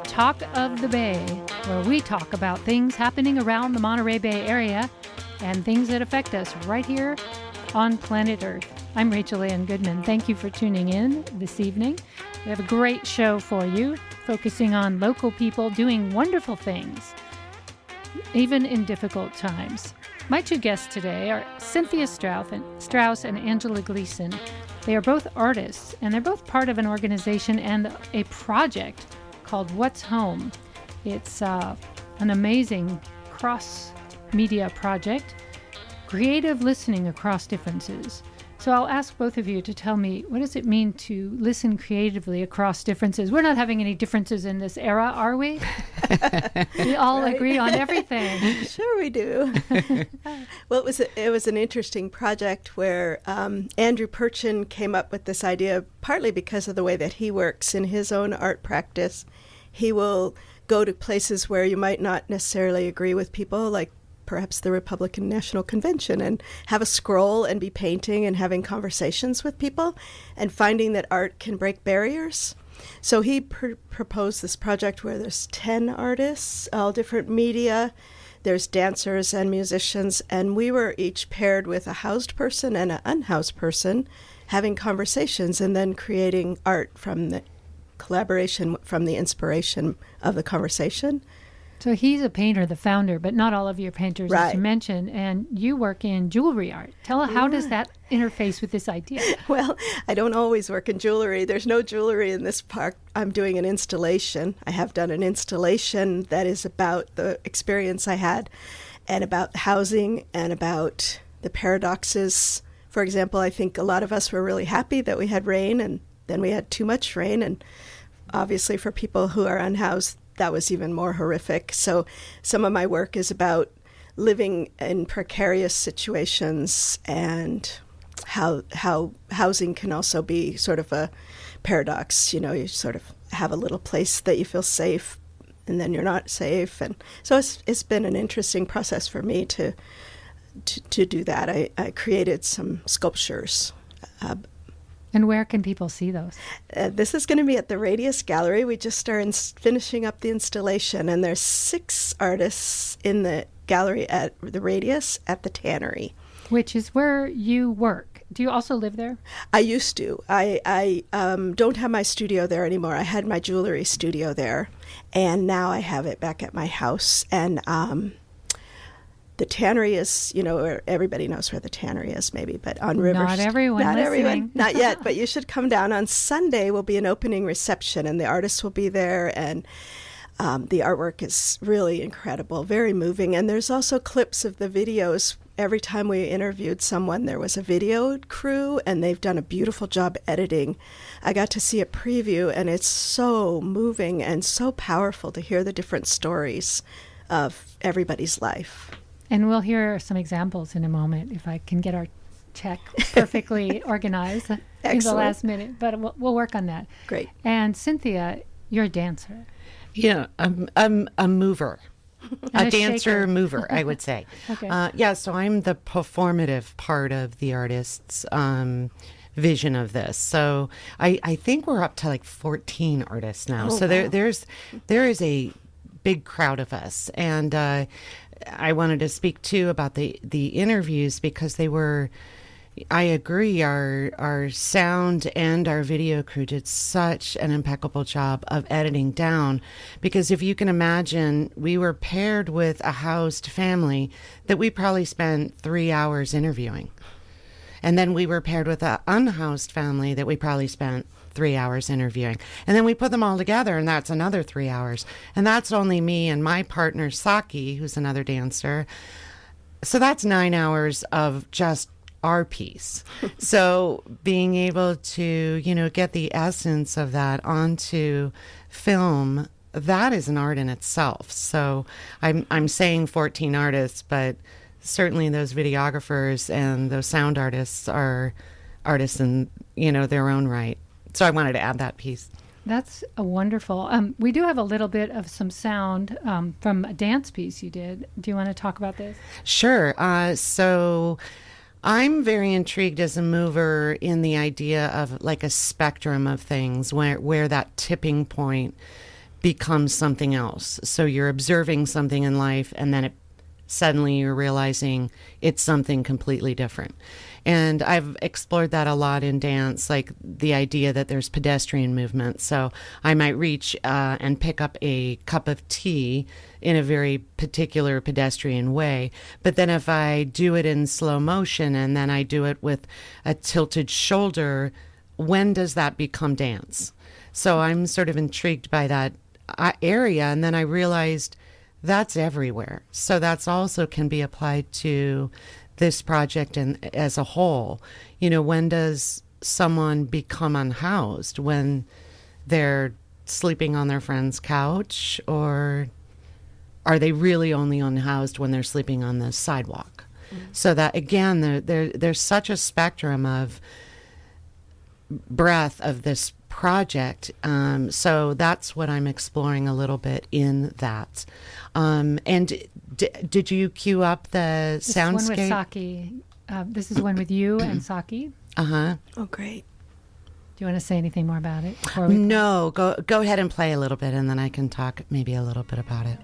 Talk of the Bay, where we talk about things happening around the Monterey Bay area and things that affect us right here on planet Earth. I'm Rachel Ann Goodman. Thank you for tuning in this evening. We have a great show for you, focusing on local people doing wonderful things, even in difficult times. My two guests today are Cynthia Strauss and Angela Gleason. They are both artists, and they're both part of an organization and a project called What's Home. It's an amazing cross-media project, creative listening across differences. So I'll ask both of you to tell me, what does it mean to listen creatively across differences? We're not having any differences in this era, are we? We all agree on everything. Sure we do. Well, it was an interesting project where Andrew Purchin came up with this idea, partly because of the way that he works in his own art practice. He will go to places where you might not necessarily agree with people, like perhaps the Republican National Convention, and have a scroll and be painting and having conversations with people and finding that art can break barriers. So he proposed this project where there's 10 artists, all different media. There's dancers and musicians, and we were each paired with a housed person and an unhoused person, having conversations and then creating art from the collaboration, from the inspiration of the conversation. So he's a painter, the founder, but not all of your painters, right, as you mentioned, and you work in jewelry art. Tell us, how does that interface with this idea? Well, I don't always work in jewelry. There's no jewelry in this park. I'm doing an installation. I have done an installation that is about the experience I had and about housing and about the paradoxes. For example, I think a lot of us were really happy that we had rain, and then we had too much rain, and obviously for people who are unhoused, that was even more horrific. So some of my work is about living in precarious situations and how housing can also be sort of a paradox. You know, you sort of have a little place that you feel safe, and then you're not safe. And so it's been an interesting process for me to do that. I created some sculptures. And where can people see those? This is going to be at the Radius Gallery. We just are finishing up the installation, and there's 6 artists in the gallery at the Radius at the Tannery. Which is where you work. Do you also live there? I used to. I don't have my studio there anymore. I had my jewelry studio there, and now I have it back at my house. And the Tannery is, you know, everybody knows where the Tannery is, maybe, but on River Not everyone Not listening. everyone, not yet, but you should come down. On Sunday will be an opening reception, and the artists will be there, and the artwork is really incredible, very moving. And there's also clips of the videos. Every time we interviewed someone, there was a video crew, and they've done a beautiful job editing. I got to see a preview, and it's so moving and so powerful to hear the different stories of everybody's life. And we'll hear some examples in a moment if I can get our check perfectly organized in the last minute. But we'll work on that. Great. And Cynthia, you're a dancer. Yeah, I'm a mover. A dancer shaker. mover, I would say. Okay. So I'm the performative part of the artist's vision of this. So I think we're up to like 14 artists now. Oh, so wow. there is a big crowd of us. And I wanted to speak too about the interviews, because they were, I agree, our sound and our video crew did such an impeccable job of editing down, because if you can imagine, we were paired with a housed family that we probably spent 3 hours interviewing. And then we were paired with an unhoused family that we probably spent 3 hours interviewing. And then we put them all together, and that's another 3 hours. And that's only me and my partner, Saki, who's another dancer. So that's 9 hours of just our piece. So being able to, get the essence of that onto film, that is an art in itself. So I'm saying 14 artists, but certainly those videographers and those sound artists are artists in, their own right. So I wanted to add that piece. That's a wonderful. We do have a little bit of some sound from a dance piece you did. Do you want to talk about this? Sure. So I'm very intrigued as a mover in the idea of like a spectrum of things, where that tipping point becomes something else. So you're observing something in life, and then suddenly you're realizing it's something completely different. And I've explored that a lot in dance, like the idea that there's pedestrian movement. So I might reach and pick up a cup of tea in a very particular pedestrian way. But then if I do it in slow motion and then I do it with a tilted shoulder, when does that become dance? So I'm sort of intrigued by that area. And then I realized that's everywhere. So that's also can be applied to this project and as a whole. You know, when does someone become unhoused? When they're sleeping on their friend's couch, or are they really only unhoused when they're sleeping on the sidewalk? So that, again, there's such a spectrum of breadth of this project. So that's what I'm exploring a little bit in that. And did you cue up the soundscape? This one with Saki. This is one with you and Saki. Uh-huh. Oh, great. Do you want to say anything more about it? Before we No, go ahead and play a little bit, and then I can talk maybe a little bit about it.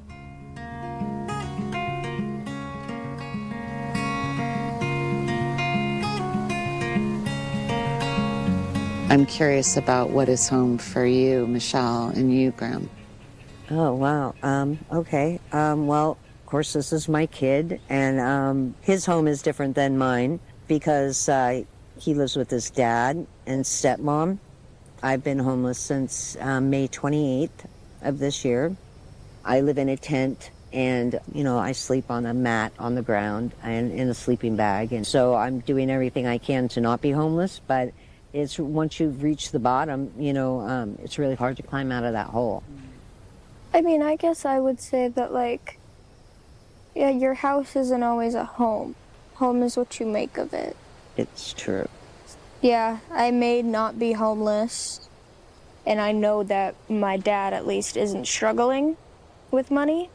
I'm curious about what is home for you, Michelle, and you, Graham. Oh, wow. Okay. Well, of course, this is my kid, and his home is different than mine because he lives with his dad and stepmom. I've been homeless since May 28th of this year. I live in a tent, and, you know, I sleep on a mat on the ground and in a sleeping bag. And so I'm doing everything I can to not be homeless, but it's once you've reached the bottom, you know, it's really hard to climb out of that hole. I mean, I guess I would say that, like, yeah, your house isn't always a home. Home is what you make of it. It's true. Yeah, I may not be homeless, and I know that my dad, at least, isn't struggling with money,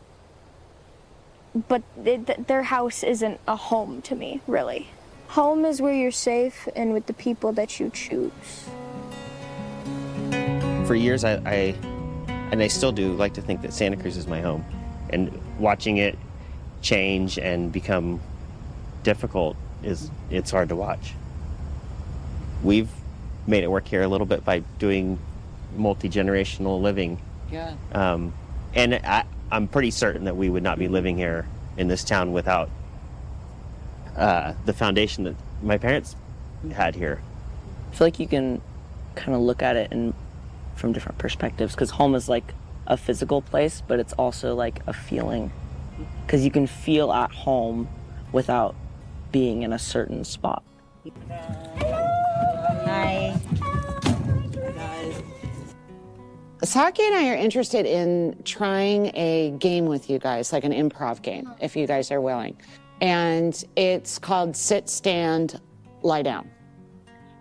but their house isn't a home to me, really. Home is where you're safe and with the people that you choose. For years, I still do like to think that Santa Cruz is my home. And watching it change and become difficult it's hard to watch. We've made it work here a little bit by doing multi-generational living. Yeah. And I'm pretty certain that we would not be living here in this town without the foundation that my parents had here. I feel like you can kind of look at it from different perspectives, because home is like a physical place, but it's also like a feeling, because you can feel at home without being in a certain spot. Hi. Saki and I are interested in trying a game with you guys, like an improv game, if you guys are willing. And it's called Sit, Stand, Lie Down.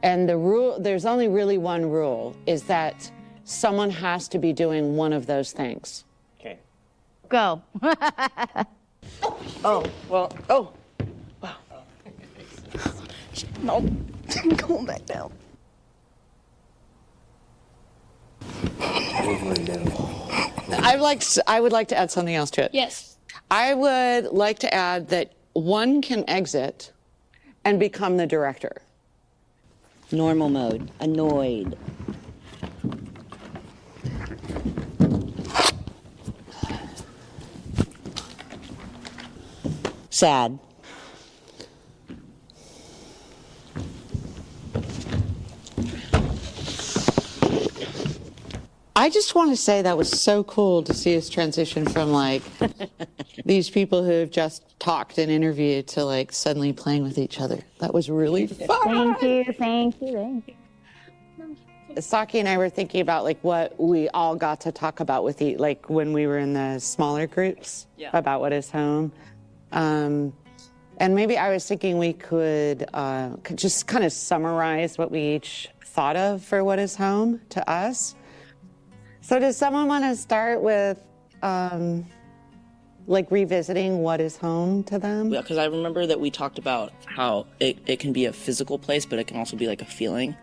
And the rule, there's only really one rule, is that someone has to be doing one of those things. Okay. Go. Oh, well, oh. Wow. No, I'm going back down. I would like to add something else to it. Yes. I would like to add that one can exit and become the director. Normal mode. Annoyed. Sad. I just want to say that was so cool to see us transition from like these people who have just talked and interviewed to like suddenly playing with each other. That was really fun. Thank you. Saki and I were thinking about like what we all got to talk about with like when we were in the smaller groups about what is home. And maybe I was thinking we could just kind of summarize what we each thought of for what is home to us. So does someone want to start with like revisiting what is home to them? Yeah, because I remember that we talked about how it can be a physical place, but it can also be like a feeling.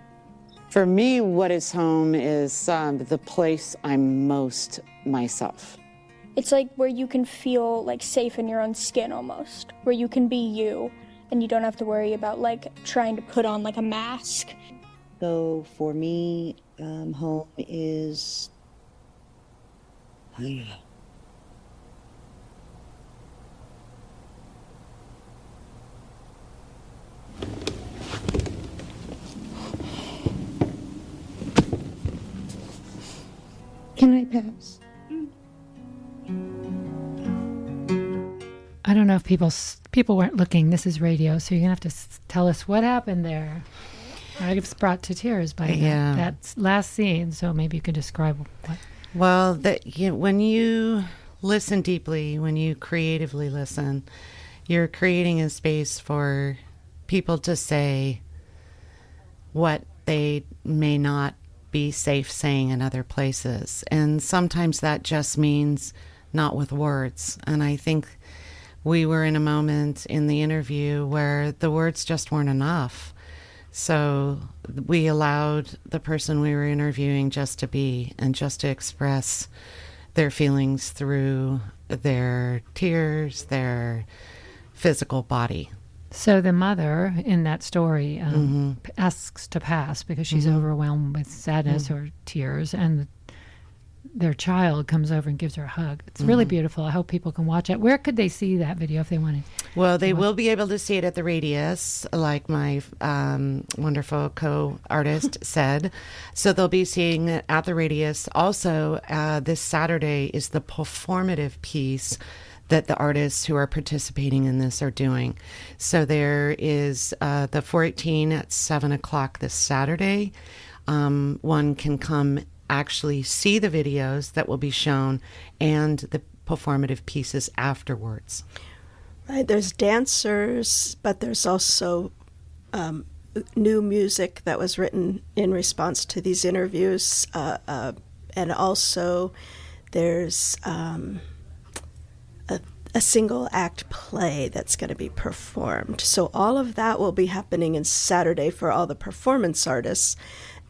For me, what is home is the place I'm most myself. It's like where you can feel like safe in your own skin almost, where you can be you and you don't have to worry about like trying to put on like a mask. So for me, home is... Can I pass? I don't know if people weren't looking. This is radio, so you're gonna have to tell us what happened there. I was brought to tears by that last scene. So maybe you could describe what. Well, when you listen deeply, when you creatively listen, you're creating a space for people to say what they may not be safe saying in other places. And sometimes that just means not with words. And I think we were in a moment in the interview where the words just weren't enough. So we allowed the person we were interviewing just to be and just to express their feelings through their tears, their physical body. So the mother in that story asks to pass because she's overwhelmed with sadness or tears, and their child comes over and gives her a hug. It's really beautiful. I hope people can watch it. Where could they see that video if they wanted? Well, they will be able to see it at the Radius, like my wonderful co-artist said. So they'll be seeing it at the Radius. Also, this Saturday is the performative piece that the artists who are participating in this are doing. So there is the 418 at 7 o'clock this Saturday. One can come actually see the videos that will be shown and the performative pieces afterwards. Right, there's dancers, but there's also new music that was written in response to these interviews, and also there's a single act play that's going to be performed. So all of that will be happening in Saturday for all the performance artists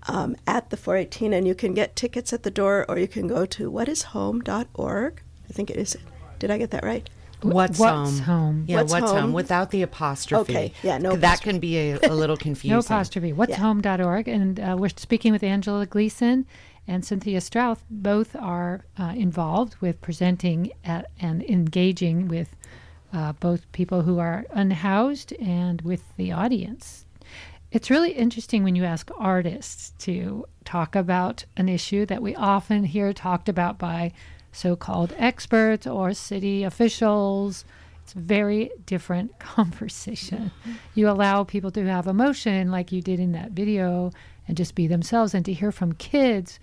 at the 418, and you can get tickets at the door, or you can go to whatishome.org. I think it is. Did I get that right? What's home? Yeah, what's home without the apostrophe. Okay, yeah, no. That can be a little confusing. No apostrophe. What'shome.org. And we're speaking with Angela Gleason and Cynthia Strauss. Both are involved with presenting and engaging with both people who are unhoused and with the audience. It's really interesting when you ask artists to talk about an issue that we often hear talked about by so-called experts or city officials. It's a very different conversation. You allow people to have emotion like you did in that video and just be themselves. And to hear from kids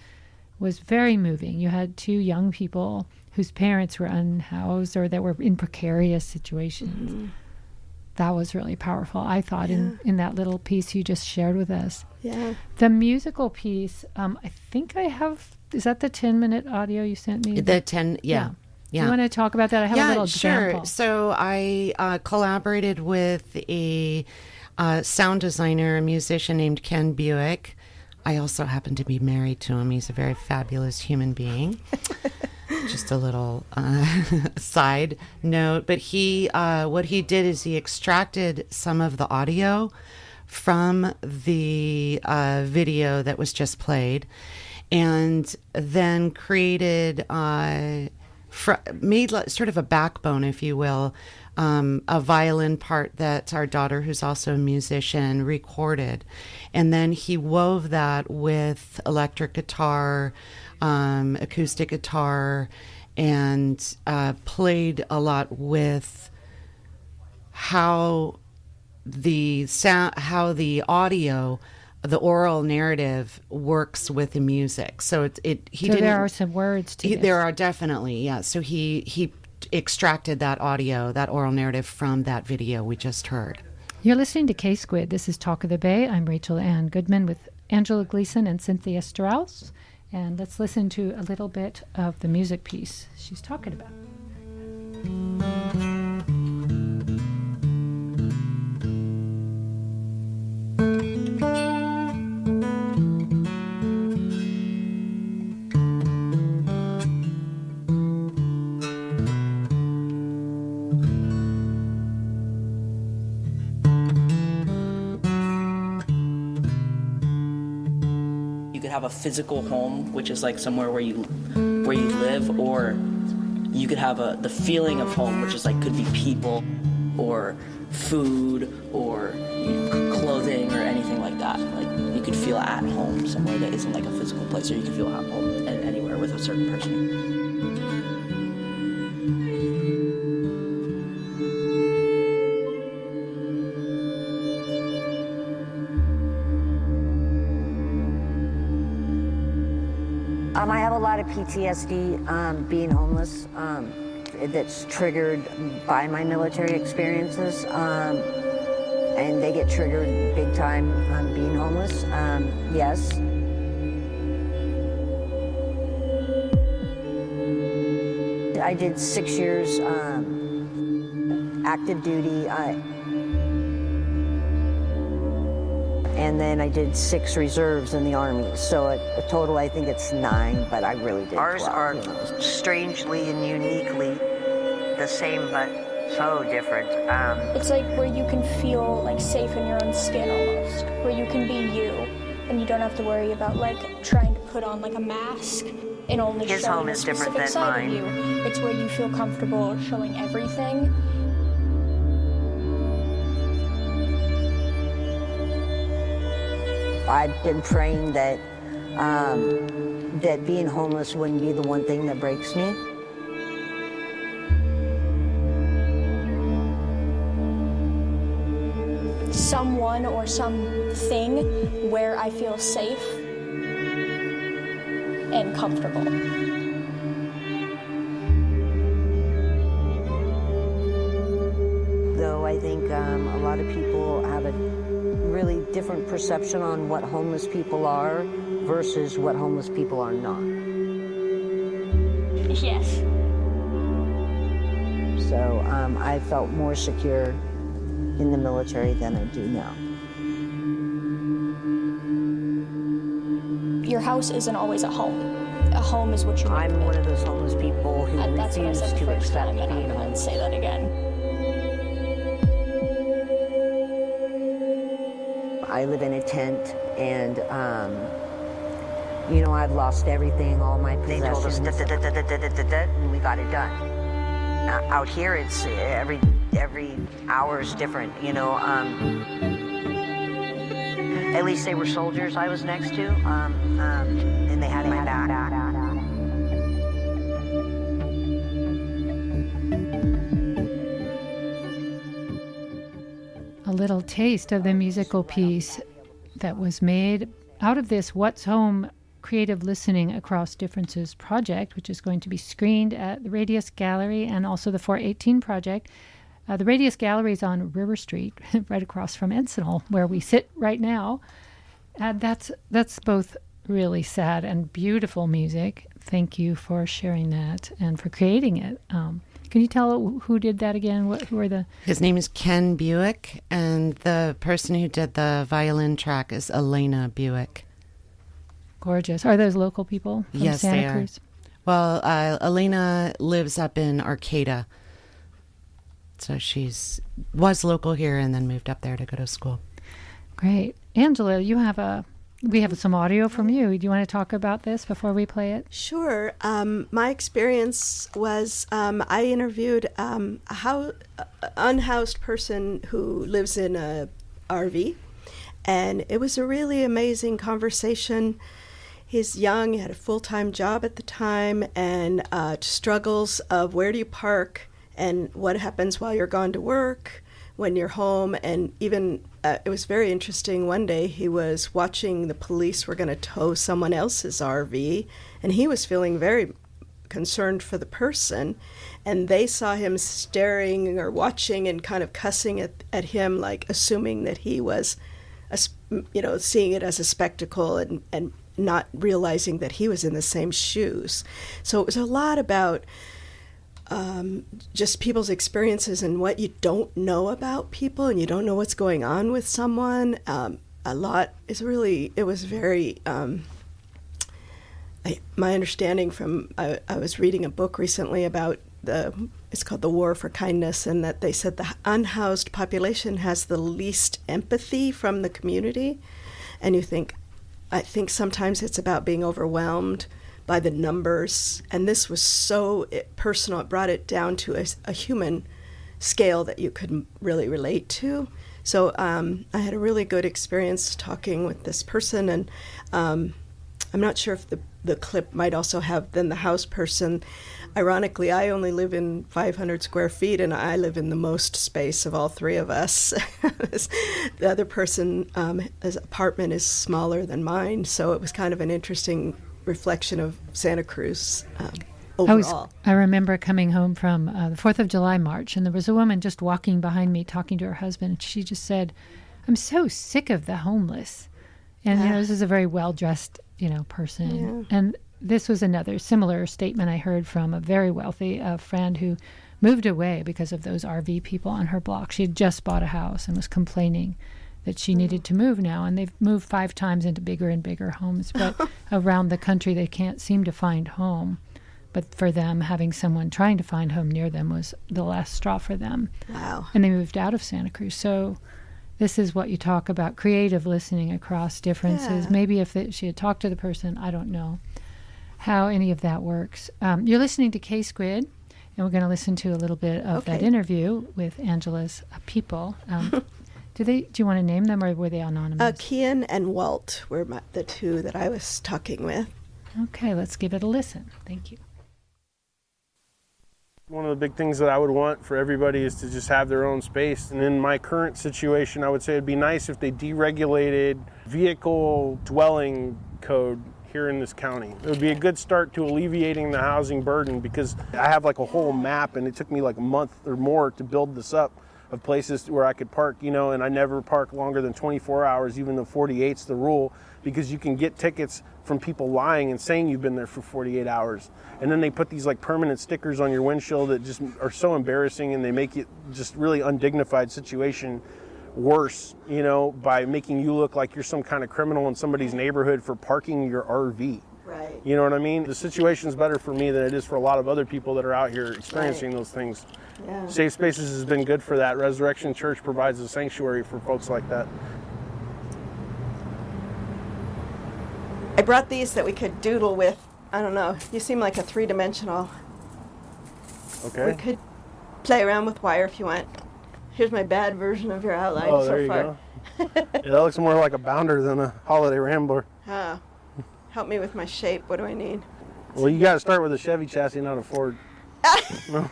was very moving. You had two young people whose parents were unhoused or that were in precarious situations. Mm-hmm. That was really powerful, I thought, in that little piece you just shared with us. Yeah. The musical piece, I think I have, is that the 10-minute audio you sent me? The 10, yeah. You want to talk about that? I have a little example. Sure. So I collaborated with a sound designer, a musician named Ken Buick. I also happen to be married to him. He's a very fabulous human being. Just a little side note. But what he did is he extracted some of the audio from the video that was just played, and then created, made sort of a backbone, if you will, a violin part that our daughter, who's also a musician, recorded. And then he wove that with electric guitar, acoustic guitar, and played a lot with how the sound, how the audio, the oral narrative works with the music. So there are some words to this. There are definitely, yeah. So he extracted that audio, that oral narrative from that video we just heard. You're listening to K-Squid. This is Talk of the Bay. I'm Rachel Ann Goodman with Angela Gleason and Cynthia Strauss. And let's listen to a little bit of the music piece she's talking about. have a physical home, which is like somewhere where you live, or you could have the feeling of home, which is like could be people or food or clothing or anything like that. Like you could feel at home somewhere that isn't like a physical place, or you could feel at home anywhere with a certain person. I have a lot of PTSD being homeless. That's triggered by my military experiences, and they get triggered big time being homeless. Yes. I did 6 years active duty, and then I did 6 reserves in the Army. So a total, I think it's 9, but I really did 12. Ours are strangely and uniquely the same, but so different. It's like where you can feel like safe in your own skin almost, where you can be you, and you don't have to worry about like trying to put on like a mask and only His showing home a is different specific than side mine. of you. It's where you feel comfortable showing everything. I've been praying that that being homeless wouldn't be the one thing that breaks me. Someone or something where I feel safe and comfortable. Though I think a lot of people have a really different perception on what homeless people are versus what homeless people are not. Yes. So I felt more secure in the military than I do now. Your house isn't always a home. A home is what you make I'm of it. one of those homeless people who That's what I refuse said the to first accept time, and being I'm going to homeless. say that again. I live in a tent, and you know, I've lost everything, all my possessions. They told us, and we got it done. Out here, it's every hour is different, you know. At least they were soldiers I was next to, and they had my back. A little taste of the musical piece that was made out of this What's Home Creative Listening Across Differences project, which is going to be screened at the Radius Gallery and also the 418 project. The Radius Gallery is on River Street, right across from Encinal, where we sit right now. And that's both really sad and beautiful music. Thank you for sharing that and for creating it. Can you tell who did that again? Who are the... His name is Ken Buick, and the person who did the violin track is Elena Buick. Gorgeous. Are those local people from Yes, Santa they are. Cruz? Well, Elena lives up in Arcata. So was local here and then moved up there to go to school. Great. Angela, we have some audio from you. Do you want to talk about this before we play it? Sure. My experience was I interviewed a unhoused person who lives in a RV, and it was a really amazing conversation. He's young, he had a full-time job at the time, and struggles of where do you park and what happens while you're gone to work, when you're home, and even it was very interesting. One day he was watching the police were going to tow someone else's RV, and he was feeling very concerned for the person, and they saw him staring or watching and kind of cussing at him, like assuming that he was, seeing it as a spectacle and not realizing that he was in the same shoes. So it was a lot about just people's experiences and what you don't know about people, and you don't know what's going on with someone. It was very, my understanding from, I was reading a book recently about it's called The War for Kindness, and that they said the unhoused population has the least empathy from the community. And you think, I think sometimes it's about being overwhelmed by the numbers. And this was so personal. It brought it down to a human scale that you could really relate to. So I had a really good experience talking with this person. And I'm not sure if the clip might also have then the house person. Ironically, I only live in 500 square feet, and I live in the most space of all three of us. The other person, his apartment is smaller than mine, so it was kind of an interesting reflection of Santa Cruz overall. I remember coming home from the 4th of July march, and there was a woman just walking behind me talking to her husband, and she just said, "I'm so sick of the homeless." And, this is a very well-dressed, person. Yeah. And this was another similar statement I heard from a very wealthy friend who moved away because of those RV people on her block. She had just bought a house and was complaining that she needed to move now. And they've moved 5 times into bigger and bigger homes. But around the country, they can't seem to find home. But for them, having someone trying to find home near them was the last straw for them. Wow. And they moved out of Santa Cruz. So this is what you talk about, creative listening across differences. Yeah. Maybe if she had talked to the person, I don't know how any of that works. You're listening to K-Squid, and we're going to listen to a little bit of that interview with Angela's people. Do you want to name them, or were they anonymous? Kian and Walt were the two that I was talking with. Okay, let's give it a listen. Thank you. One of the big things that I would want for everybody is to just have their own space. And in my current situation, I would say it'd be nice if they deregulated vehicle dwelling code here in this county. It would be a good start to alleviating the housing burden, because I have like a whole map, and it took me like a month or more to build this up, of places where I could park, and I never park longer than 24 hours, even though 48's the rule, because you can get tickets from people lying and saying you've been there for 48 hours. And then they put these like permanent stickers on your windshield that just are so embarrassing, and they make it just really undignified situation worse, by making you look like you're some kind of criminal in somebody's neighborhood for parking your RV. Right. You know what I mean? The situation's better for me than it is for a lot of other people that are out here experiencing those things. Yeah. Safe Spaces has been good for that. Resurrection Church provides a sanctuary for folks like that. I brought these that we could doodle with. I don't know. You seem like a 3-dimensional. Okay. We could play around with wire if you want. Here's my bad version of your outline Oh, so there you far. go. Yeah, that looks more like a bounder than a holiday rambler. Help me with my shape. What do I need? Well, you got to start with a Chevy chassis, not a Ford. No.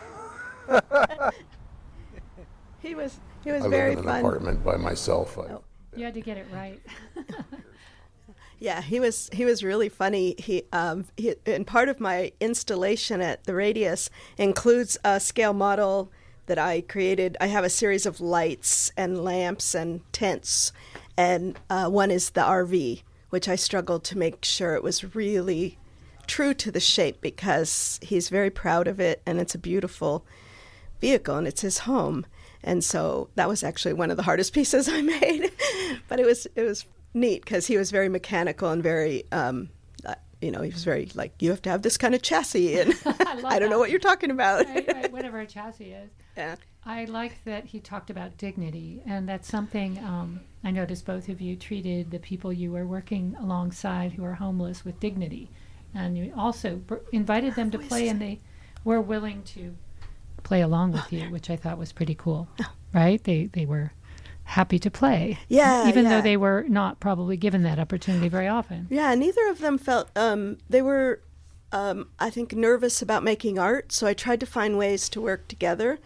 He was I very live in an fun. apartment by myself. You had to get it right. Yeah, he was really funny. He and part of my installation at the Radius includes a scale model that I created. I have a series of lights and lamps and tents, and one is the RV, which I struggled to make sure it was really true to the shape, because he's very proud of it, and it's a beautiful vehicle, and it's his home. And so that was actually one of the hardest pieces I made, but it was neat, because he was very mechanical and very, he was very like, you have to have this kind of chassis, and I don't know what you're talking about. Right, whatever a chassis is. Yeah. I like that he talked about dignity, and that's something I noticed both of you treated the people you were working alongside who are homeless with dignity, and you also invited them to play, and they were willing to play along with you, which I thought was pretty cool, right? They were happy to play, even though they were not probably given that opportunity very often. Yeah, neither of them felt they were, I think, nervous about making art, so I tried to find ways to work together.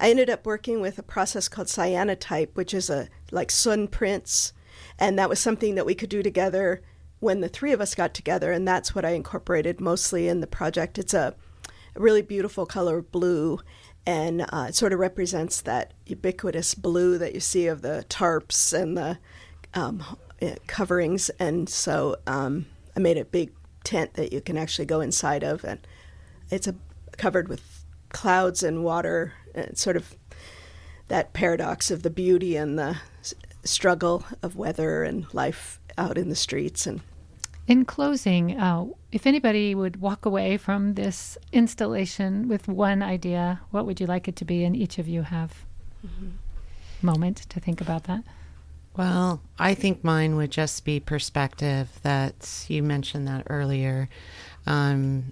I ended up working with a process called cyanotype, which is like sun prints, and that was something that we could do together when the three of us got together, and that's what I incorporated mostly in the project. It's a really beautiful color blue, and it sort of represents that ubiquitous blue that you see of the tarps and the coverings, and so I made a big tent that you can actually go inside of, and it's covered with clouds and water, and sort of that paradox of the beauty and the struggle of weather and life out in the streets. And in closing, if anybody would walk away from this installation with one idea, what would you like it to be? And each of you have a moment to think about that. Well, I think mine would just be perspective. That you mentioned that earlier, Angela,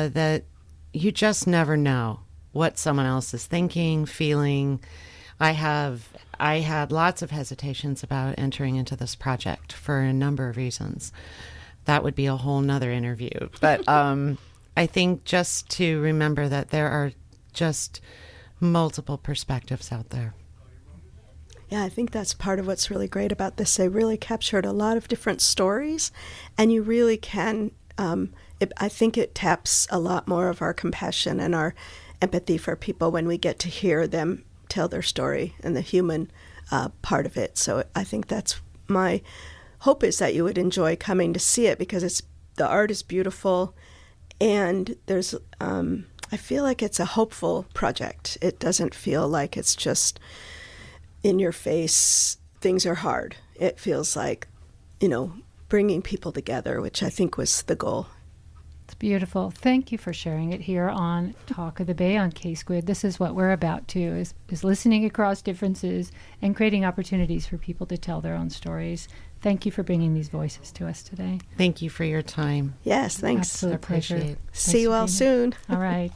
that you just never know what someone else is thinking, feeling. I had lots of hesitations about entering into this project for a number of reasons. That would be a whole nother interview. But I think just to remember that there are just multiple perspectives out there. Yeah, I think that's part of what's really great about this. They really captured a lot of different stories, and you really can, I think it taps a lot more of our compassion and our empathy for people when we get to hear them tell their story and the human part of it. So I think that's my hope, is that you would enjoy coming to see it, because the art is beautiful, and there's I feel like it's a hopeful project. It doesn't feel like it's just in your face, things are hard. It feels like, bringing people together, which I think was the goal. It's beautiful. Thank you for sharing it here on Talk of the Bay on K-Squid. This is what we're about too, is listening across differences and creating opportunities for people to tell their own stories. Thank you for bringing these voices to us today. Thank you for your time. Yes, thanks. Absolute pleasure. Appreciate it. See you all soon. All right.